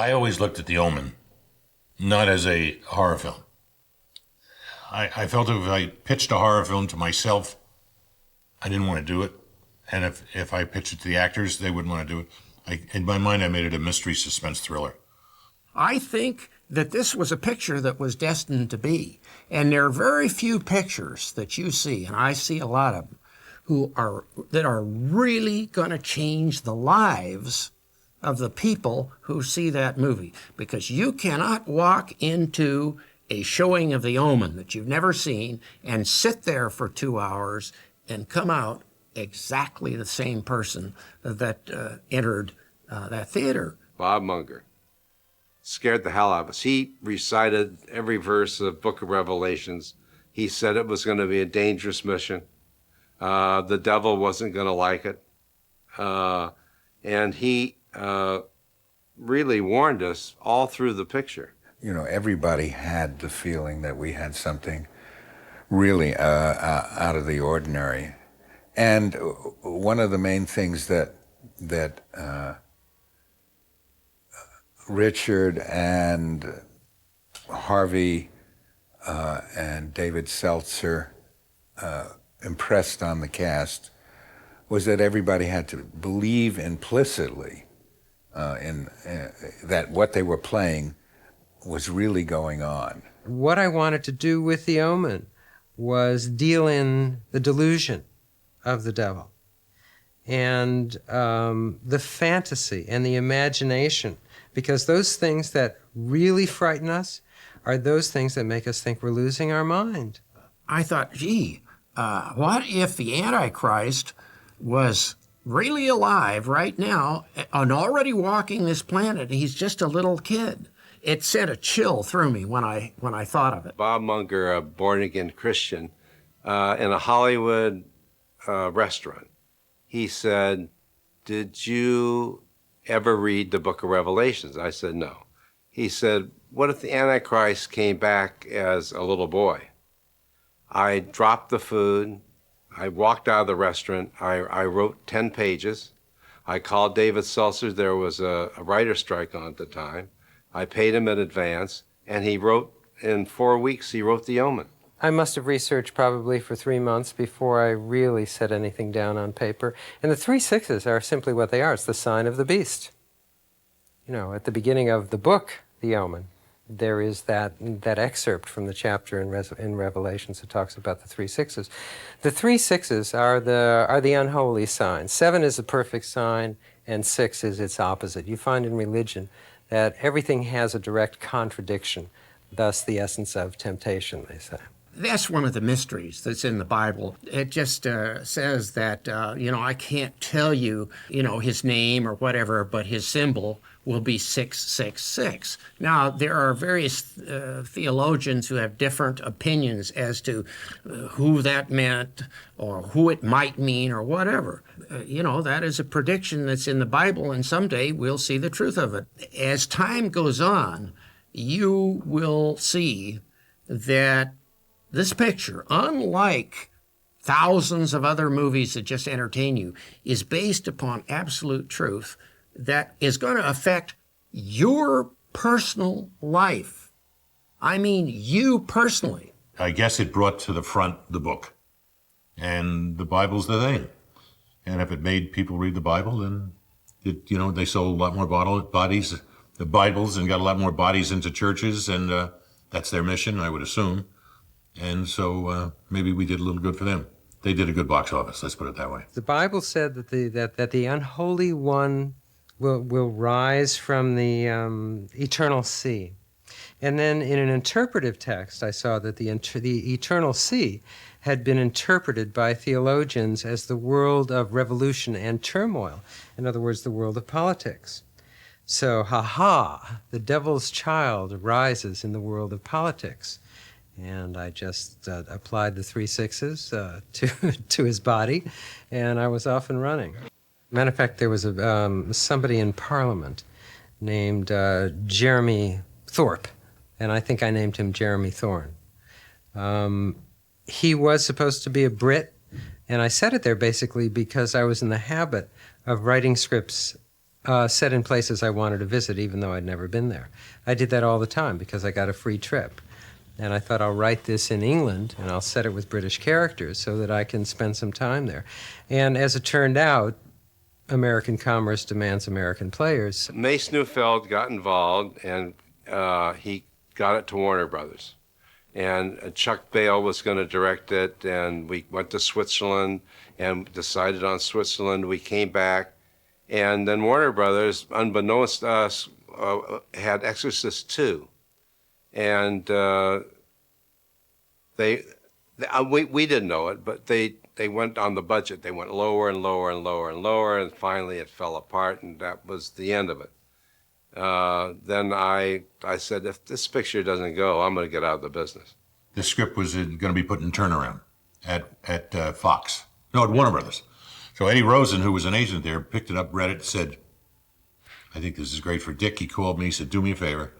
I always looked at The Omen not as a horror film. I felt if I pitched a horror film to myself, I didn't want to do it. And if I pitched it to the actors, they wouldn't want to do it. In my mind, I made it a mystery suspense thriller. I think that this was a picture that was destined to be. And there are very few pictures that you see, and I see a lot of them, that are really going to change the lives of the people who see that movie. Because you cannot walk into a showing of The Omen that you've never seen and sit there for 2 hours and come out exactly the same person that entered that theater. Bob Munger scared the hell out of us. He recited every verse of Book of Revelations. He said it was going to be a dangerous mission. The devil wasn't going to like it. And he really warned us all through the picture. You know, everybody had the feeling that we had something really out of the ordinary. And one of the main things that Richard and Harvey and David Seltzer impressed on the cast was that everybody had to believe implicitly in that what they were playing was really going on. What I wanted to do with The Omen was deal in the delusion of the devil and the fantasy and the imagination, because those things that really frighten us are those things that make us think we're losing our mind. I thought, gee, what if the Antichrist was really alive right now and already walking this planet? He's just a little kid. It sent a chill through me when I thought of it. Bob Munger, a born-again Christian, in a Hollywood restaurant, he said, "Did you ever read the Book of Revelations?" I said, "No." He said, "What if the Antichrist came back as a little boy?" I dropped the food. I walked out of the restaurant. I wrote 10 pages. I called David Seltzer. There was a writer's strike on at the time. I paid him in advance, and he wrote, in 4 weeks, he wrote The Omen. I must have researched probably for 3 months before I really set anything down on paper. And the 3 sixes are simply what they are. It's the sign of the beast. You know, at the beginning of the book, The Omen, there is that excerpt from the chapter in Revelations that talks about the 3 sixes. The 3 sixes are the unholy sign. 7 is a perfect sign, and 6 is its opposite. You find in religion that everything has a direct contradiction, thus the essence of temptation, they say. That's one of the mysteries that's in the Bible. It just says that, I can't tell you, his name or whatever, but his symbol will be 666. Now, there are various theologians who have different opinions as to who that meant or who it might mean or whatever. That is a prediction that's in the Bible, and someday we'll see the truth of it. As time goes on, you will see that this picture, unlike thousands of other movies that just entertain you, is based upon absolute truth that is going to affect your personal life. I mean, you personally. I guess it brought to the front the book. And the Bible's the thing. And if it made people read the Bible, then, they sold a lot more bodies, the Bibles, and got a lot more bodies into churches, and that's their mission, I would assume. And so maybe we did a little good for them. They did a good box office, let's put it that way. The Bible said that the unholy one will rise from the eternal sea. And then in an interpretive text, I saw that the eternal sea had been interpreted by theologians as the world of revolution and turmoil. In other words, the world of politics. So, the devil's child rises in the world of politics. And I just applied the 3 sixes to his body, and I was off and running. Matter of fact, there was somebody in Parliament named Jeremy Thorpe, and I think I named him Jeremy Thorne. He was supposed to be a Brit, and I said it there basically because I was in the habit of writing scripts set in places I wanted to visit, even though I'd never been there. I did that all the time because I got a free trip. And I thought, I'll write this in England, and I'll set it with British characters so that I can spend some time there. And as it turned out, American commerce demands American players. Mace Neufeld got involved, and he got it to Warner Brothers. And Chuck Bale was going to direct it, and we went to Switzerland and decided on Switzerland. We came back, and then Warner Brothers, unbeknownst to us, had Exorcist II. And we didn't know it, but they went on the budget. They went lower and lower and lower and lower, and finally it fell apart, and that was the end of it. Then I said, if this picture doesn't go, I'm going to get out of the business. The script was going to be put in turnaround at Fox. No, at Warner Brothers. So Eddie Rosen, who was an agent there, picked it up, read it, said, I think this is great for Dick. He called me, he said, do me a favor,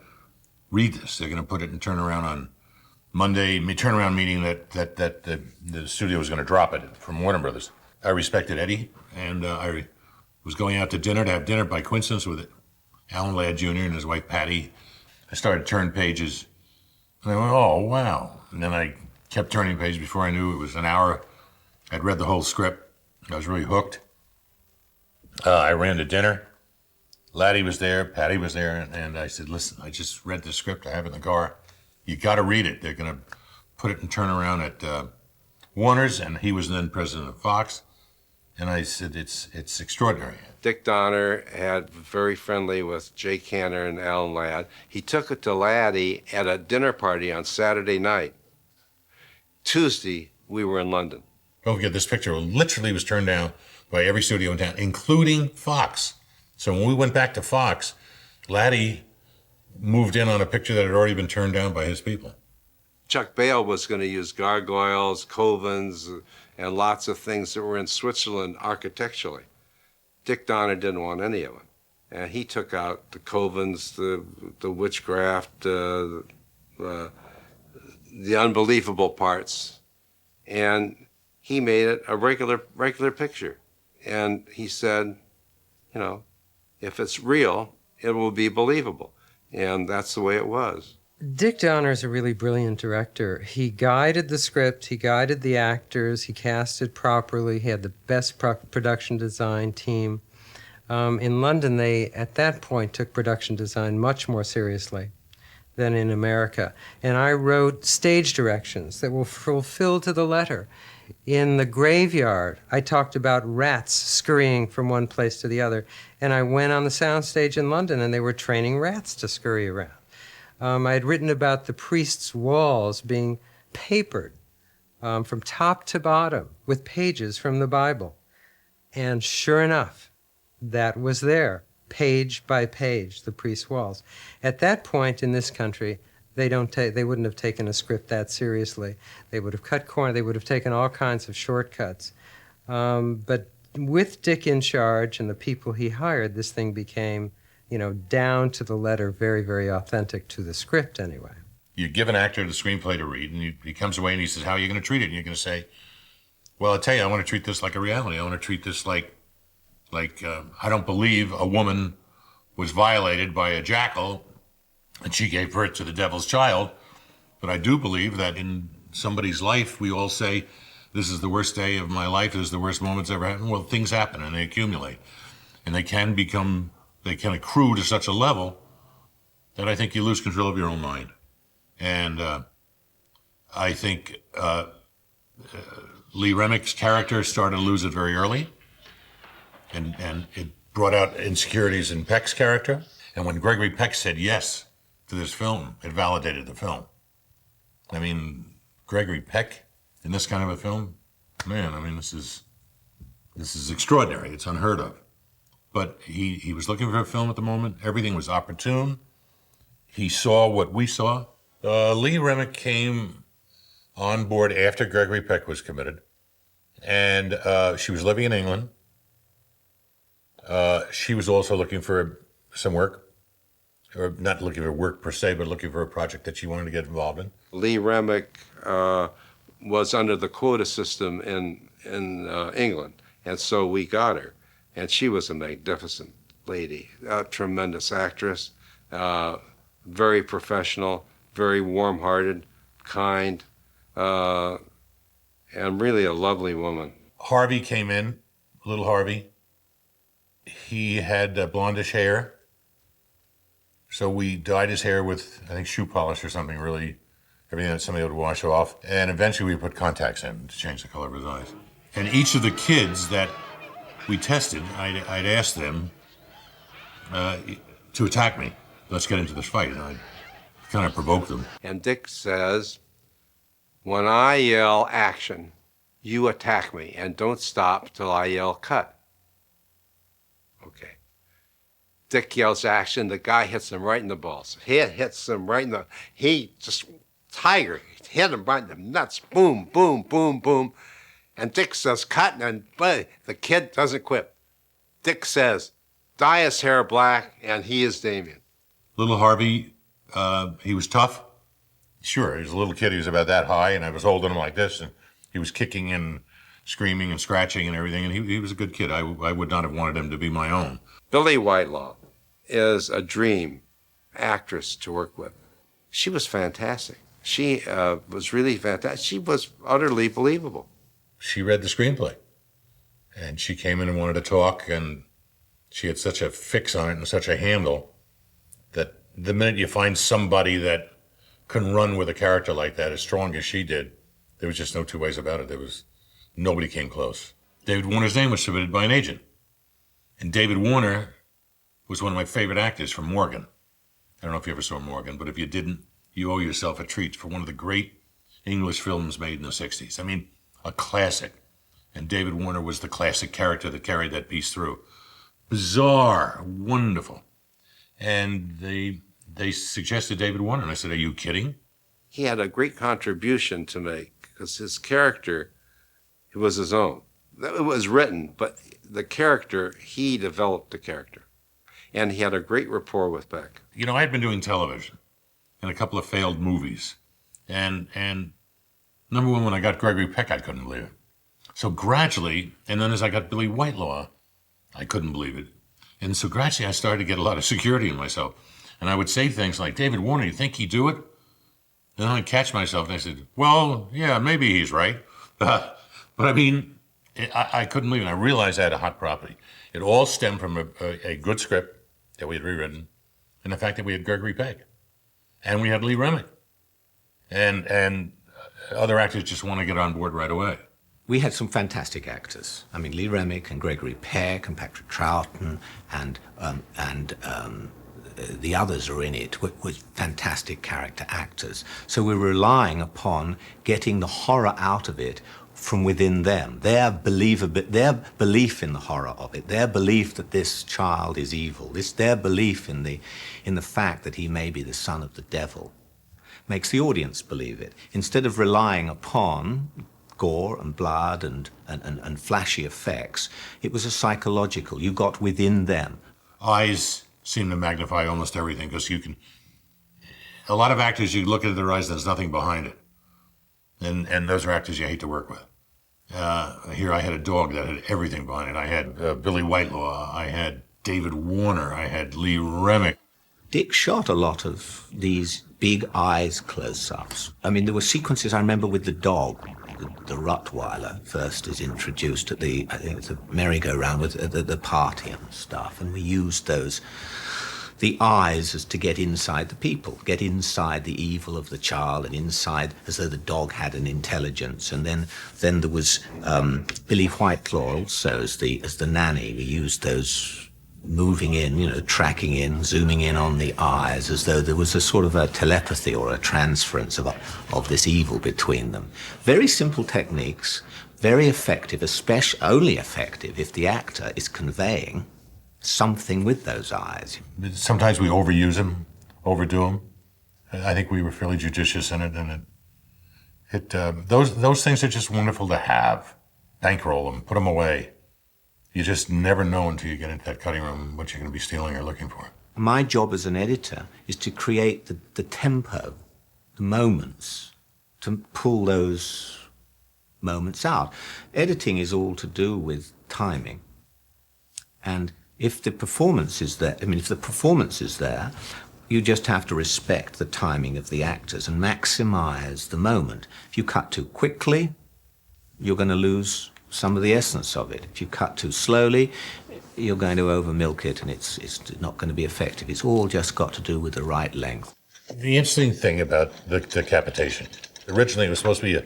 read this. They're going to put it in turnaround on Monday, turnaround meeting that the studio was going to drop it from Warner Brothers. I respected Eddie, and I was going out to have dinner by coincidence with Alan Ladd Jr. and his wife Patty. I started to turn pages, and I went, oh, wow. And then I kept turning pages. Before I knew it was an hour. I'd read the whole script. I was really hooked. I ran to dinner. Laddie was there, Patty was there, and I said, listen, I just read the script. I have it in the car. You got to read it. They're going to put it in turnaround at Warner's, and he was then president of Fox. And I said, it's extraordinary. Dick Donner had very friendly with Jay Cantor and Alan Ladd. He took it to Laddie at a dinner party on Saturday night. Tuesday, we were in London. Don't forget, this picture literally was turned down by every studio in town, including Fox. So when we went back to Fox, Laddie moved in on a picture that had already been turned down by his people. Chuck Bale was going to use gargoyles, covens, and lots of things that were in Switzerland architecturally. Dick Donner didn't want any of it. And he took out the covens, the witchcraft, the unbelievable parts. And he made it a regular picture. And he said, you know, if it's real, it will be believable. And that's the way it was. Dick Donner is a really brilliant director. He guided the script, he guided the actors, he cast it properly, he had the best production design team. In London, they, at that point, took production design much more seriously than in America. And I wrote stage directions that were fulfilled to the letter. In the graveyard, I talked about rats scurrying from one place to the other. And I went on the soundstage in London, and they were training rats to scurry around. I had written about the priest's walls being papered from top to bottom with pages from the Bible. And sure enough, that was there, page by page, the priest's walls. At that point in this country, they wouldn't have taken a script that seriously. They would have cut corners, they would have taken all kinds of shortcuts. But with Dick in charge and the people he hired, this thing became, you know, down to the letter, very, very authentic to the script anyway. You give an actor the screenplay to read, and he comes away and he says, how are you going to treat it? And you're going to say, well, I'll tell you, I want to treat this like a reality. I want to treat this like I don't believe a woman was violated by a jackal and she gave birth to the devil's child. But I do believe that in somebody's life, we all say, this is the worst day of my life, this is the worst moment's ever happened. Well, things happen and they accumulate. And they can accrue to such a level that I think you lose control of your own mind. And I think Lee Remick's character started to lose it very early. And it brought out insecurities in Peck's character. And when Gregory Peck said yes to this film, it validated the film. I mean, Gregory Peck in this kind of a film, man, I mean, this is extraordinary. It's unheard of. But he was looking for a film at the moment. Everything was opportune. He saw what we saw. Lee Remick came on board after Gregory Peck was committed. And she was living in England. She was also looking for some work, or not looking for work per se, but looking for a project that she wanted to get involved in. Lee Remick was under the quota system in England, and so we got her. And she was a magnificent lady, a tremendous actress, very professional, very warm-hearted, kind, and really a lovely woman. Harvey came in, little Harvey. He had blondish hair. So we dyed his hair with, I think, shoe polish or something, really, everything that somebody would wash off. And eventually we put contacts in to change the color of his eyes. And each of the kids that we tested, I'd ask them to attack me. Let's get into this fight. And I'd kind of provoke them. And Dick says, when I yell action, you attack me, and don't stop till I yell cut. Okay. Dick yells action, the guy hits him right in the balls. Hits him right in the, tiger, hit him right in the nuts. Boom, boom, boom, boom. And Dick says cut, and the kid doesn't quit. Dick says, dye his hair black, and he is Damien. Little Harvey, he was tough. Sure, he was a little kid. He was about that high, and I was holding him like this, and he was kicking and screaming and scratching and everything, and he was a good kid. I would not have wanted him to be my own. Billie Whitelaw is a dream actress to work with. She was fantastic. She was really fantastic. She was utterly believable. She read the screenplay, and she came in and wanted to talk, and she had such a fix on it and such a handle that the minute you find somebody that can run with a character like that as strong as she did, there was just no two ways about it. Nobody came close. David Warner's name was submitted by an agent, and David Warner was one of my favorite actors from Morgan. I don't know if you ever saw Morgan, but if you didn't, you owe yourself a treat for one of the great English films made in the 60s. I mean, a classic. And David Warner was the classic character that carried that piece through. Bizarre, wonderful. And they suggested David Warner, and I said, are you kidding? He had a great contribution to make because his character, it was his own. It was written, but the character, he developed the character. And he had a great rapport with Peck. You know, I had been doing television and a couple of failed movies. And number one, when I got Gregory Peck, I couldn't believe it. So gradually, and then as I got Billie Whitelaw, I couldn't believe it. And so gradually I started to get a lot of security in myself. And I would say things like, David Warner, you think he'd do it? And then I'd catch myself and I said, well, yeah, maybe he's right. But I mean, I couldn't believe it. I realized I had a hot property. It all stemmed from a good script that we had rewritten, and the fact that we had Gregory Peck, and we had Lee Remick, and other actors just want to get on board right away. We had some fantastic actors. I mean, Lee Remick and Gregory Peck and Patrick Troughton and the others are in it were fantastic character actors. So we're relying upon getting the horror out of it from within them, their belief in the horror of it, their belief that this child is evil, their belief in the fact that he may be the son of the devil, makes the audience believe it. Instead of relying upon gore and blood and flashy effects, it was a psychological. You got within them. Eyes seem to magnify almost everything because a lot of actors, you look into their eyes, there's nothing behind it. And those are actors you hate to work with. Here I had a dog that had everything behind it. I had Billie Whitelaw, I had David Warner, I had Lee Remick. Dick shot a lot of these big eyes close-ups. I mean, there were sequences I remember with the dog. The Rottweiler first is introduced at I think it's a merry-go-round with the party and stuff, and we used the eyes as to get inside the people, get inside the evil of the child and inside as though the dog had an intelligence. And then there was Billie Whitelaw also as the nanny. We used those moving in, tracking in, zooming in on the eyes as though there was a sort of a telepathy or a transference of this evil between them. Very simple techniques, very effective, only effective if the actor is conveying something with those eyes. Sometimes we overuse them, overdo them. I think we were fairly judicious in it, and those things are just wonderful to have. Bankroll them, put them away. You just never know until you get into that cutting room what you're going to be stealing or looking for. My job as an editor is to create the tempo, the moments, to pull those moments out. Editing is all to do with timing. And If the performance is there, you just have to respect the timing of the actors and maximize the moment. If you cut too quickly, you're going to lose some of the essence of it. If you cut too slowly, you're going to over milk it, and it's not going to be effective. It's all just got to do with the right length. The interesting thing about the decapitation, originally it was supposed to be a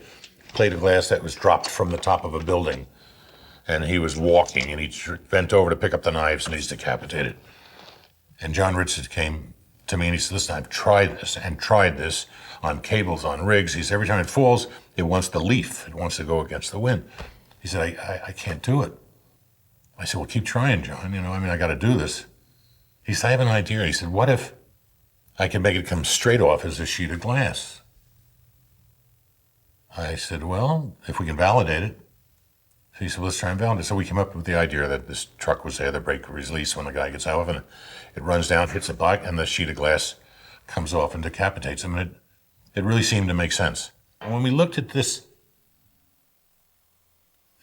plate of glass that was dropped from the top of a building, and he was walking, and he bent over to pick up the knives, and he's decapitated. And John Richards came to me, and he said, listen, I've tried this on cables, on rigs. He said, every time it falls, it wants the leaf. It wants to go against the wind. He said, I can't do it. I said, well, keep trying, John. I got to do this. He said, I have an idea. He said, what if I can make it come straight off as a sheet of glass? I said, well, if we can validate it. So he said, well, let's try and validate it. So we came up with the idea that this truck was there, the brake release when the guy gets out of it. It runs down, hits the bike, and the sheet of glass comes off and decapitates him. And it really seemed to make sense. And when we looked at this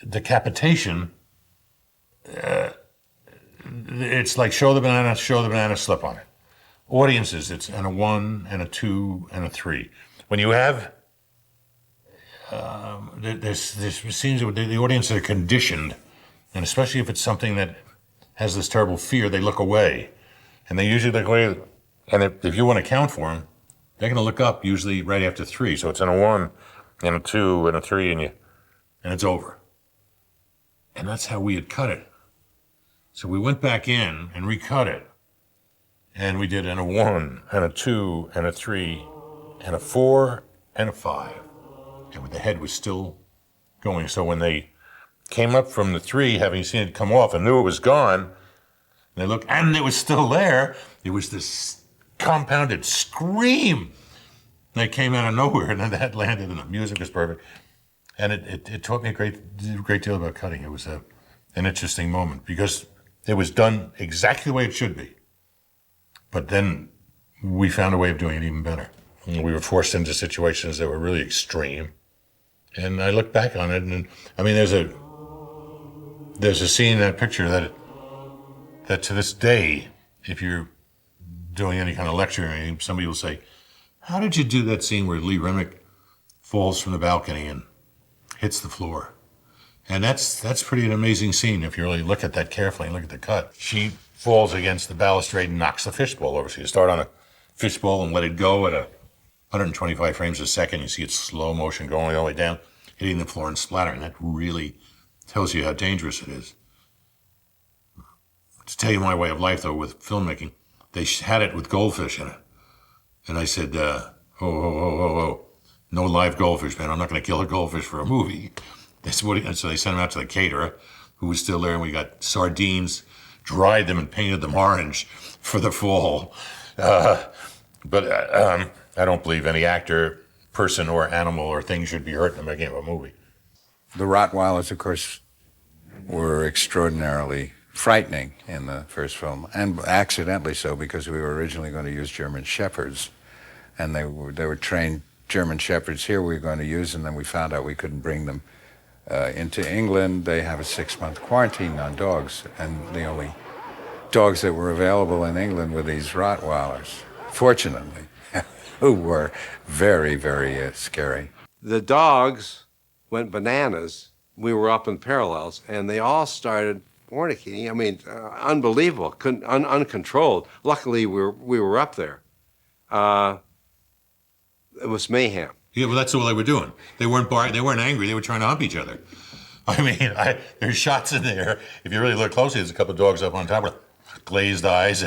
decapitation, it's like show the banana, slip on it. Audiences, it's and a 1 and a 2 and a 3. When you have this seems the audiences are conditioned, and especially if it's something that has this terrible fear, they look away, and they usually look away. And if you want to count for them, they're going to look up usually right after 3. So it's in a 1 and a 2 and a 3, and it's over. And that's how we had cut it. So we went back in and recut it. And we did in a 1 and a 2 and a 3 and a 4 and a 5. And the head was still going. So when they came up from the 3, having seen it come off and knew it was gone, they looked, and it was still there, it was this compounded scream that came out of nowhere, and then that landed, and the music was perfect. And it taught me a great deal about cutting. It was an interesting moment because it was done exactly the way it should be. But then we found a way of doing it even better. And we were forced into situations that were really extreme. And I look back on it, and there's a scene in that picture that to this day, if you're doing any kind of lecturing, somebody will say, how did you do that scene where Lee Remick falls from the balcony and hits the floor? And that's pretty an amazing scene if you really look at that carefully and look at the cut. She falls against the balustrade and knocks the fishbowl over. So you start on a fishbowl and let it go at 125 frames a second. You see it slow motion going all the way down, hitting the floor and splattering. That really tells you how dangerous it is. To tell you my way of life, though, with filmmaking, they had it with goldfish in it. And I said, no live goldfish, man. I'm not going to kill a goldfish for a movie. And so they sent him out to the caterer, who was still there, and we got sardines, dried them and painted them orange for the fall. But I don't believe any actor, person, or animal or thing should be hurt in the making of a movie. The Rottweilers, of course, were extraordinarily frightening in the first film, and accidentally so, because we were originally going to use German Shepherds, and they were trained German Shepherds here we were going to use, and then we found out we couldn't bring them into England. They have a 6-month quarantine on dogs, and the only dogs that were available in England were these Rottweilers, fortunately, who were very, very scary. The dogs went bananas. We were up in parallels, and they all started fornicating. Unbelievable, uncontrolled. Luckily, we were up there. It was mayhem. Yeah, well, that's all they were doing. They weren't angry. They were trying to hump each other. There's shots in there. If you really look closely, there's a couple of dogs up on top with glazed eyes,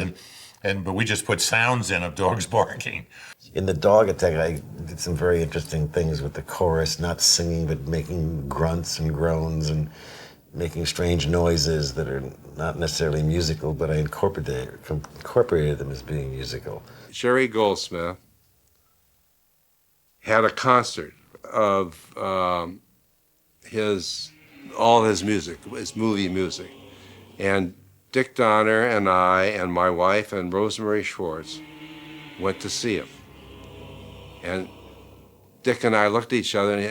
but we just put sounds in of dogs barking. In the dog attack, I did some very interesting things with the chorus, not singing, but making grunts and groans and making strange noises that are not necessarily musical, but I incorporated them as being musical. Jerry Goldsmith had a concert of all his music, his movie music. And Dick Donner and I and my wife and Rosemary Schwartz went to see him. And Dick and I looked at each other, and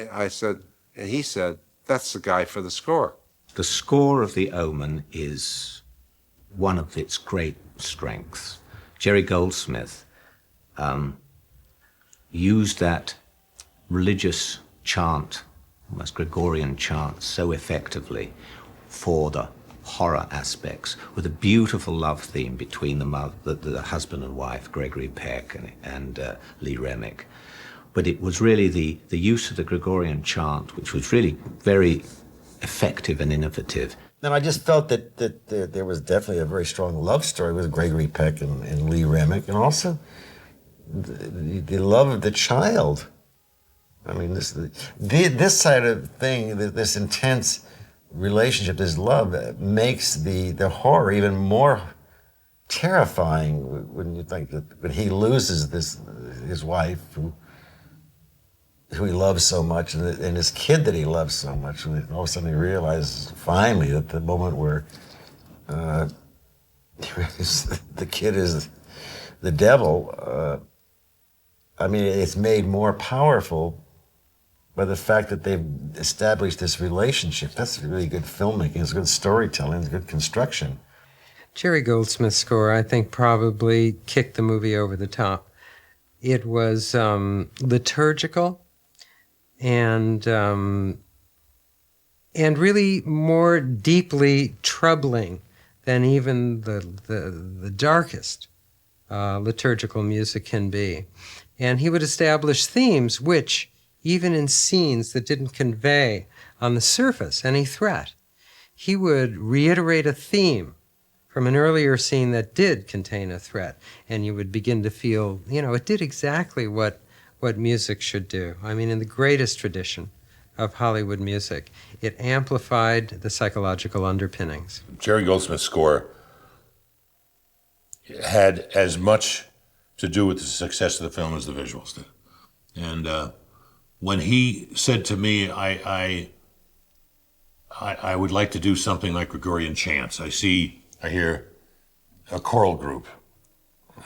he said, that's the guy for the score. The score of The Omen is one of its great strengths. Jerry Goldsmith used that religious chant, almost Gregorian chant, so effectively for the horror aspects, with a beautiful love theme between the husband and wife, Gregory Peck and Lee Remick. But it was really the use of the Gregorian chant, which was really very effective and innovative. And I just felt that there was definitely a very strong love story with Gregory Peck and Lee Remick, and also the love of the child. I mean, this side of thing, this intense relationship, this love, makes the horror even more terrifying when you think that when he loses his wife, who he loves so much, and his kid that he loves so much, and all of a sudden he realizes finally that the moment where the kid is the devil, I mean, it's made more powerful by the fact that they've established this relationship. That's really good filmmaking, it's good storytelling, it's good construction. Jerry Goldsmith's score, I think, probably kicked the movie over the top. It was liturgical and really more deeply troubling than even the darkest liturgical music can be. And he would establish themes which, even in scenes that didn't convey on the surface any threat, he would reiterate a theme from an earlier scene that did contain a threat, and you would begin to feel, it did exactly what music should do. I mean, in the greatest tradition of Hollywood music, it amplified the psychological underpinnings. Jerry Goldsmith's score had as much to do with the success of the film as the visuals did. And when he said to me, I would like to do something like Gregorian chants, I hear a choral group.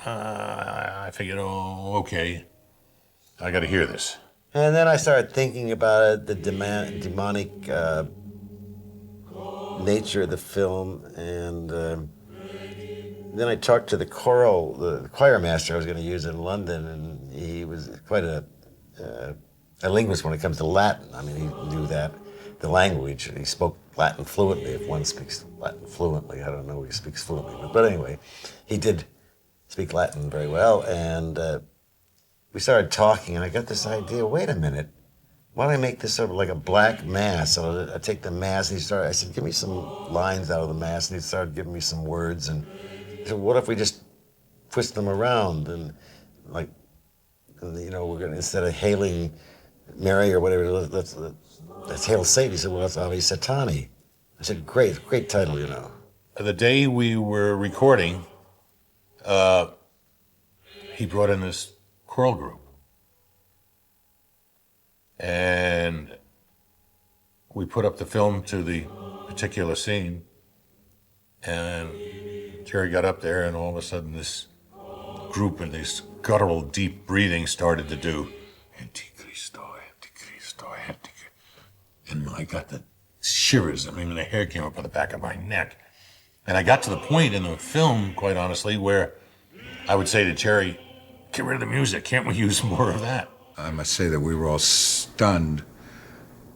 I figured, okay, I got to hear this. And then I started thinking about it, the demonic nature of the film, and then I talked to the choir master I was going to use in London, and he was quite a linguist when it comes to Latin. I mean, he knew the language. He spoke Latin fluently. If one speaks Latin fluently, I don't know if he speaks fluently, but anyway, he did speak Latin very well, and we started talking, and I got this idea, wait a minute, why don't I make this sort of like a black mass? So I take the mass, and I said, give me some lines out of the mass, and he started giving me some words, and I said, what if we just twist them around, and we're going to, instead of hailing Mary or whatever, let's hail Satan. He said, well, that's Ave Satani. I said, great title, The day we were recording, he brought in this choral group. And we put up the film to the particular scene, and Jerry got up there, and all of a sudden this group and this guttural deep breathing started to do Antichristo, Antichristo, Antichristo. And I got the shivers. I mean, the hair came up on the back of my neck. And I got to the point in the film, quite honestly, where I would say to Jerry, get rid of the music. Can't we use more of that? I must say that we were all stunned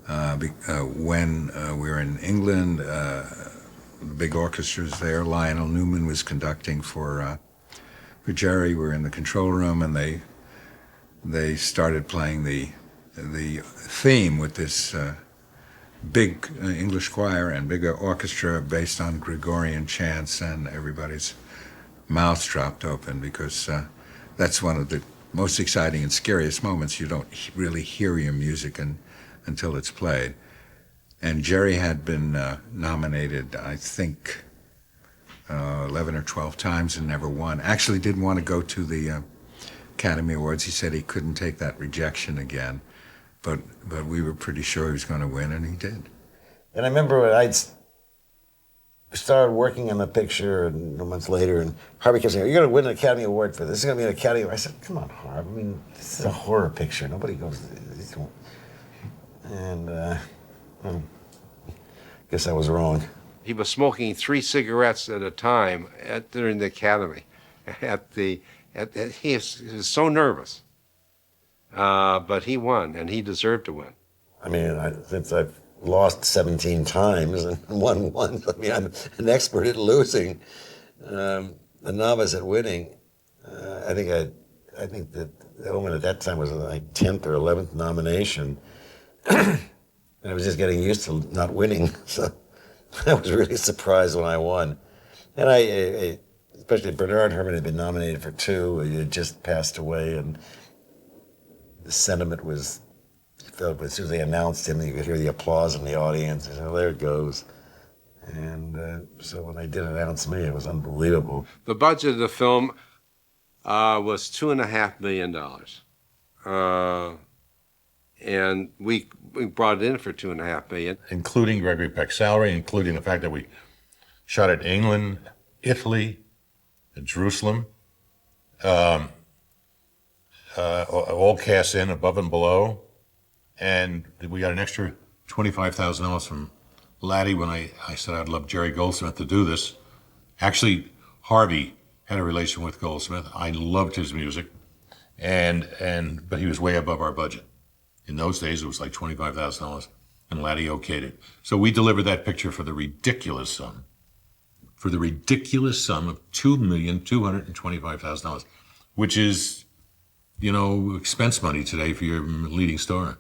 when we were in England. The big orchestras there. Lionel Newman was conducting for Jerry. We were in the control room, and they started playing the theme with this big English choir and big orchestra based on Gregorian chants, and everybody's mouths dropped open because that's one of the most exciting and scariest moments. You don't really hear your music until it's played. And Jerry had been nominated, I think, 11 or 12 times and never won. Actually didn't want to go to the Academy Awards. He said he couldn't take that rejection again. But we were pretty sure he was going to win, and he did. And I remember when I'd started working on the picture a month later, and Harvey kept saying, you're going to win an Academy Award for this. This is going to be an Academy Award. I said, come on, Harv. I mean, this is a horror picture. Nobody goes to this. And I guess I was wrong. He was smoking 3 cigarettes at a time during the academy. He was so nervous. But he won, and he deserved to win. I mean, since I've lost 17 times and won once, I mean, I'm an expert at losing, a novice at winning. I think that Omen at that time was like 10th or 11th nomination. And I was just getting used to not winning, so I was really surprised when I won. And I especially Bernhard Herrmann had been nominated for 2. He had just passed away, and the sentiment was felt as soon as they announced him, you could hear the applause in the audience. I said, "Oh, there it goes." And so when they did announce me, it was unbelievable. The budget of the film was $2.5 million. And we brought it in for $2.5 million. Including Gregory Peck's salary, including the fact that we shot at England, Italy, and Jerusalem, all cast in above and below. And we got an extra $25,000 from Laddie when I said I'd love Jerry Goldsmith to do this. Actually, Harvey had a relation with Goldsmith. I loved his music, but he was way above our budget. In those days, it was like $25,000, and Laddie okayed it. So we delivered that picture for the ridiculous sum of $2,225,000, which is, expense money today for your leading star.